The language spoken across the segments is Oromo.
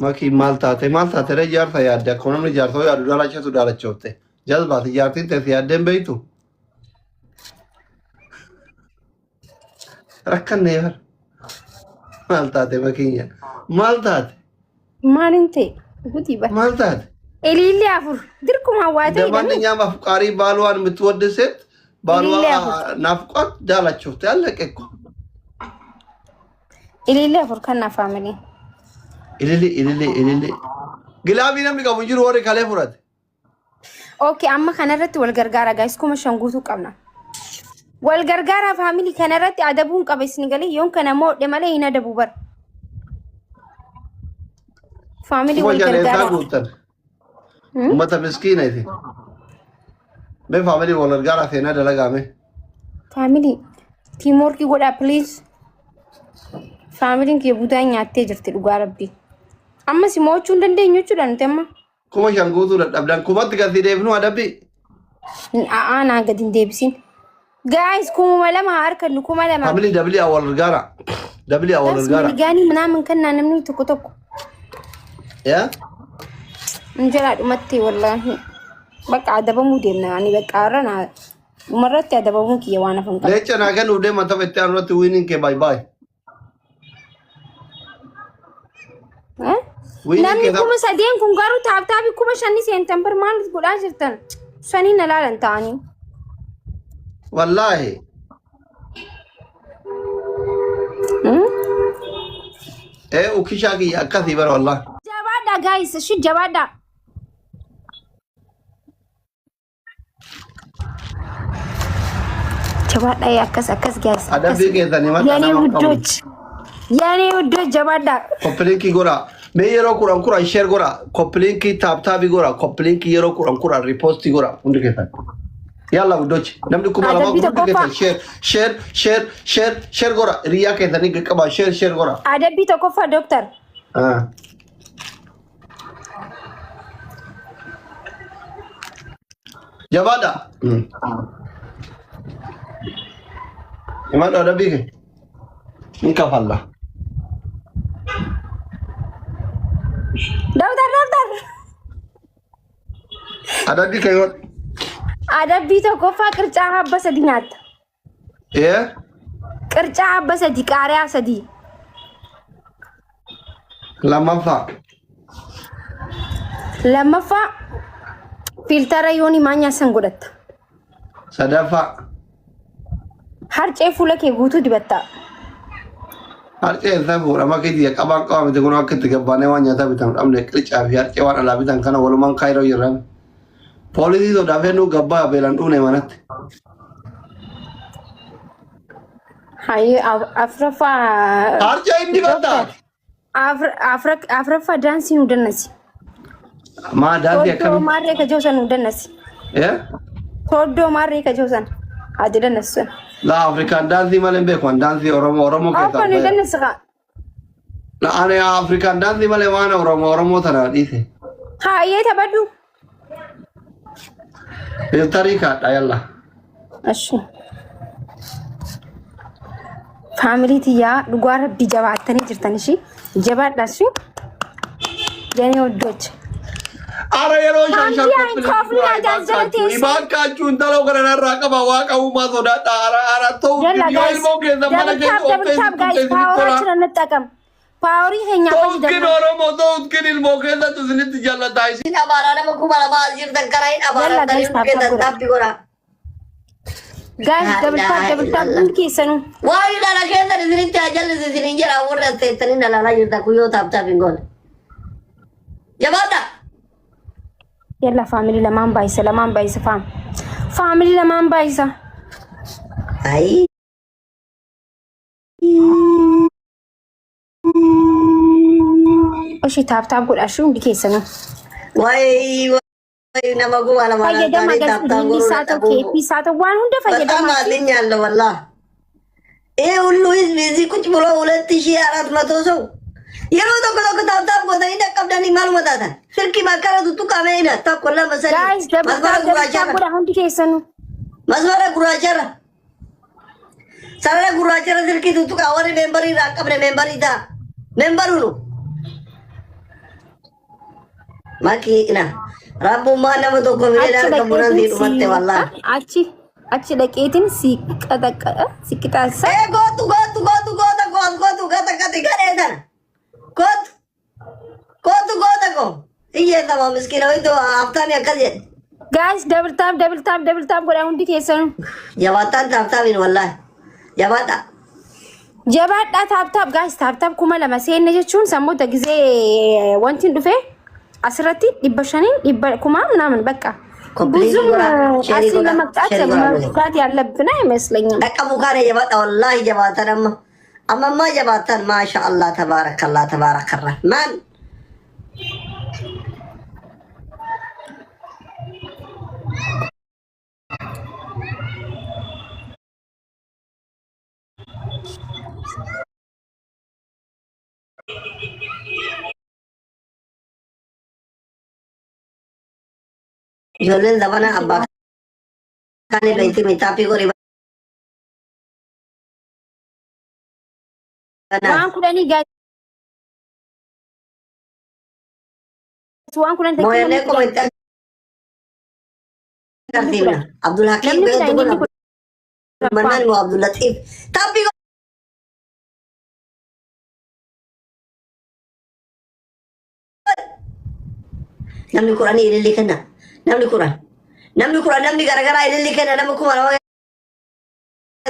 Maki maltate re jarta yaadde akkuma namni jaarsa yaadu dhalachatu dhalachoofte jazbaati jaartiin teessi yaaddeen beeytu rakkanne bar maltate makinya maltate maalinte guti ba maltate elili afur dirkuma waate ደማንኛ ማፍቃሪ ባሏን የምትወድ ሴት ባሏ ናፍቋት ዳላቾፍte አለቀቁ elili afur kana family ilili gilabii namni qabu jiru warri kalee furate. Okay, amma kanarratti wal gargaara guys kuma shanguutu qabna. Wal gargaara family kanarratti adabuun qaba isin galee yoon kana moodhe malee hin adabu bar. Family wal gargaara. Ummata miskiina ifi. Be family wal gargaara feena dalagaame. Family teamwork godha please. Family ke butaa nyaattee jirti dhugaa rabbi. Amma si mo'achuun dandeenyu jechuudha nuti amma. Kuma shanguutu dadhabdan kumatti gadi deebinu adabbi. Naa gadi hin deebisin. Guys kuma lama harka nu kuma lama. Family dabli awal gara. Dabli awal gara. Gani ምናምን ከና namni tokko tokko. Ya? እንጀራ ዱመቴ ወላሂ በቃ አደበሙ ደምና እኔ በቃ አረና መረጥ ያደበሙ ከየዋና ፈንካ ለጨና ገን ወደ ማተፈት ያኖት ዊኒንግ ባይ ባይ namni kuma sadeen kun garuu taabtaabii kuma shanii seentambar maal godhaa jirtan shanii na laalan ta'anii wallahi ukishaa kiyya akkasii bara wallahi jabaadha guys shi jabaadha jabaadha akkas guys adabbii keessanii yani uddoch jabaadha koplinki gora me yero kuran share gora koplinki taabtaabii gora koplinki yero kuran reposti gora hundi keessan yalla uddoch namni kuma lama hundi keessan share gora riyaa keessanii qaba share gora adabbii tokkoffaa doctor jabaadha imada adabbii ke nikafalla Dokter. Adabbii kayoon. Adabbii tokkoffaa qircaa habba sadi nyaatta. Qircaa habba sadi qaariyaa sadi. Lammaffaa filtara yooni maanyaa san godhatta. Sadaffaa. Harcee fuula kee guutuu dibatta. Harcee isaa fuudha makii qabaan qabamte kun akka itti gabbaanee waan nyaataa bitan dhabne qircaa fi harcee waan alaa bitan kana walumaan kaayiroo jirran. Poolisii sodaafee nu gabbaa beelan dhuune manatti. Hayyee afraffaa. Harcee inni bataa. Afraffaa daansii nu dannasi. Maa daansii akkamii? Toddoo maarree ka joosan nu dannasi. Toddoo maarree ka joosan adi dannasan. La Afrikaan daansii malee beeku daansii Oromoo keessaa. Akka ni dannasa. La ani Afrikaan daansii malee waan Oromoo tana dhiise. Hayyee taphadhu. Filtarii kaadha yalla. Ashu. Family tiyaa dhugaa rabbi jabaattanii jirtan ishii jabaadha shi. Janii hoddocha. Ara yeroo shan ibaakaachuun taloo kanarraa qaba waaqa uumaa sodaadha ara ta'u viidiyoo ilmoo keessa mana keessa Pauri hanya apa sih? Mungkin orang mau tahu mungkin ilmu kita tuh sini tuh jalan tahu sih. Ini abaran sama kumala mazir dan karain abaran dari kita tapi gora. Guys, double tap kisah. Wah, ini dah kita di sini aja di sini jalan orang tadi dah lala juta kuyo tap gol. Ya bata. Yalla family lamam baisa fam. Family lamam baisa. Ai. Oshi tap gol ashu di kisah. Wai nama gua malam malam tadi tap gol. Bisa tuh wan udah fajar. Betul malinya lo wallah. Luis busy कुछ बोलो उलट तिशियारात मत हो सो ये लो तो तब को नहीं ना कब डाली मालूम होता था फिर की बात करो तू का में ना तब कोल्ला मसला मसवारा गुराचार सारा गुराचार फिर की तू का और मेंबर ही राक अपने मेंबर ही था मेंबर हूँ Makina. Rabbummaa nama tokko miidhaan kan muranii dhumatte wallaahi. Achi dhaqeetiin siqixaasa. Gootu gata gadhee tana. Gootu koo. Iyyeeffama miskiina wayitoo haftaami akkas jedhe. Guys, double tap godhaa hundi keessanuu. Jabaataan taaptaabiin wallaahi. Jabaadha. Taap guys, taap kuma lama seenne jechuun sammoota gisee wanti dhufee asirratti 500 kuma ምናምን በቃ ብዙም አሲ ለመቅጣት መፍታት ያለብን አይመስለኝም። በቃ ሙካኔ ጀባታ ወላሂ ጀባታን አማማ ጀባታን ማሻአላህ ተባረከ ረህማን Jolen zamana abba kane baiti mitapi ko riba. Waan kudhanii guys. Waan kudhan Moyane ko mita. Kartina. Abdul Hakim beto ko manan mo Abdul Latif. Tapi ko namni Qur'ani ililli kana. Namni Quran namni gara-gara ililli kenna nama kuma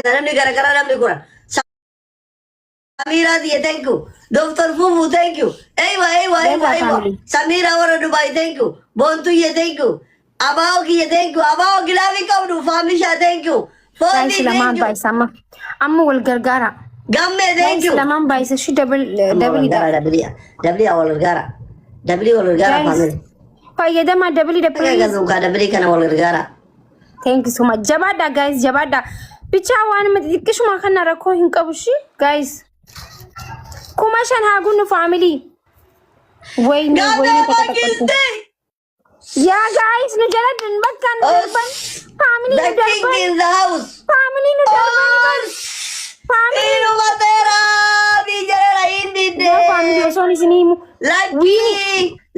namni gara-gara namni Quran. Samira diye thank you. Dr. Fufu thank you. Eywa. Samira wara Dubai thank you. Bontu ye thank you. Abao ki ye thank you. Abao gilavi kabdu Famisha thank you. Guys lamaan baay'isama. Amma wal gargaara. Gamme thank you. Lamaan baay'isa shi double wal gargaara family. Fayyadama dabli kana wal gargaara. Thank you so much. Jabaadha guys, jabaadha. Bicha waan matikkishuma kana rakkoo hin qabu shi guys. Kuma shan haagunnu family. Wayne. Ya guys, nu jaladun bakkan darban. Family nu darban. The king in the house. Family nu darban. Family nu matera. Bijara hindi de. Family osoni sinimu.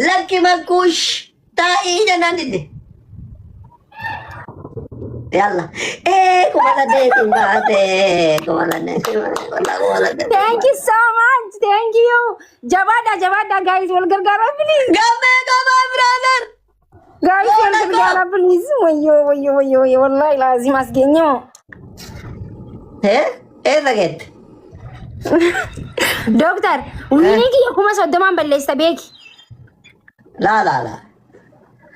Lucky Makush. Tai janan dide. Yalla. Kumala de timbate. Kumala ne. Thank you so much. Thank you. Jabada guys. Wal gargara please. Gamme brother. Guys, wal gargara please. Wayo. Wallahi lazim asgenyo. Forget. Doctor, winni ki yakuma soddaman ballesta beki. La.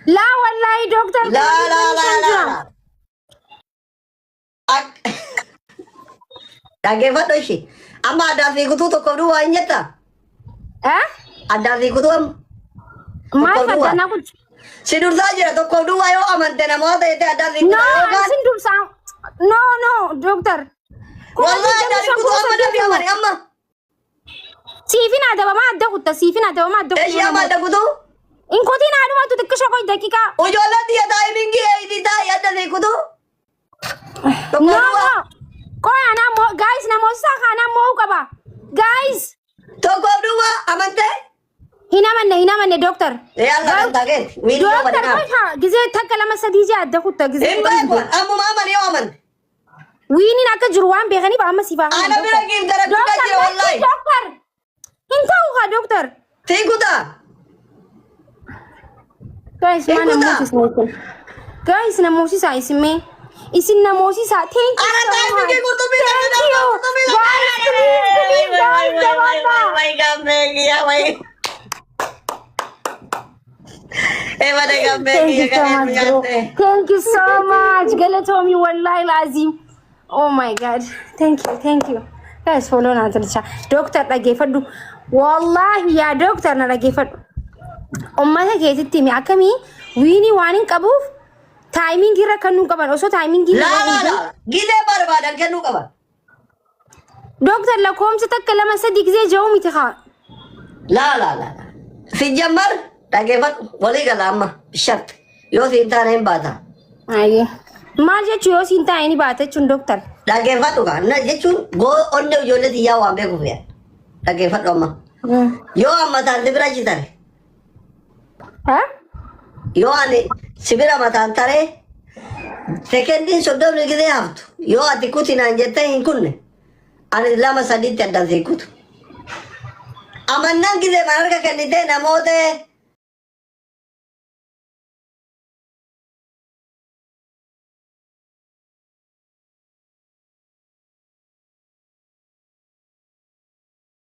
La wallahi doctor. La. Dhaggeeffadhu ishee. Amma addaa fi kutuu tokko duwwaa hin jetta? Addaa fi kutuu maal faddanaa kun? Si dursaa jira tokko duwwaa yoo amante namoota jettee addaa fi kutuu yookaan? No, sin dursaa. No, doctor. Wallahi addaa fi kutuu amma dafi amani amma. Siifin adabamaa adda kutta. Ishee amma adda kutuu? Inkotiin haadhumatu xiqqisha qoy daqiiqaa. Ijoolletti yataa himingi eeyitii taa'e adda fi kutuu? No. Qoy anaa guys namoota kanaa moo qaba. Guys. Tokko duwwaa amantee? Hin amanne doctor. Yalla kan taageet. Doctor qoy gizee takka lama sadii jee adda kutta gizee. Ammuma amani yoo aman. Wiiniin akka jiru waan beekaniif amma siifaa. Ana bira giif darabbiidha jira wallahi. Doctor. Hin ta'u kaa doctor. Fiiguta. Guys namoosisaa isimee. Isin namoosisaa. Thank you so much. Thank you. Thank you so much. Galatomi wallahi lazim. Oh my god. Thank you. Guys follow na tulcha. Doctor dhaggeeffadhu. Wallahi ya doctor na dhaggeeffadhu. Ummata keessatti mi akkamii wiinii waan hin qabuuf timing irra kennuu qaban osoo timing la gidee barbaadan kennuu qaban. Doctor lakkoomsa takka lama sadii gisee jiru miti haa. La. Si jammar dhaggeeffadhu walii gala amma shart yoo siin taane hin baata. Ayi. Maal jechuun yoo siin taane ni baata jechuun doctor. Dhaggeeffadhu kana jechuun onne ijoollee xiyyaa waan beekuuf yaa. Dhaggeeffadhu amma. Yoo amma taante bira jitare. yoo ani sibira mataan taree sekendiin soddomni gidee haftu yoo ati kutinaan jettee hin kunne ani lama sadiitti addaan sii kutu amannaan gidee man harka kennitee namoota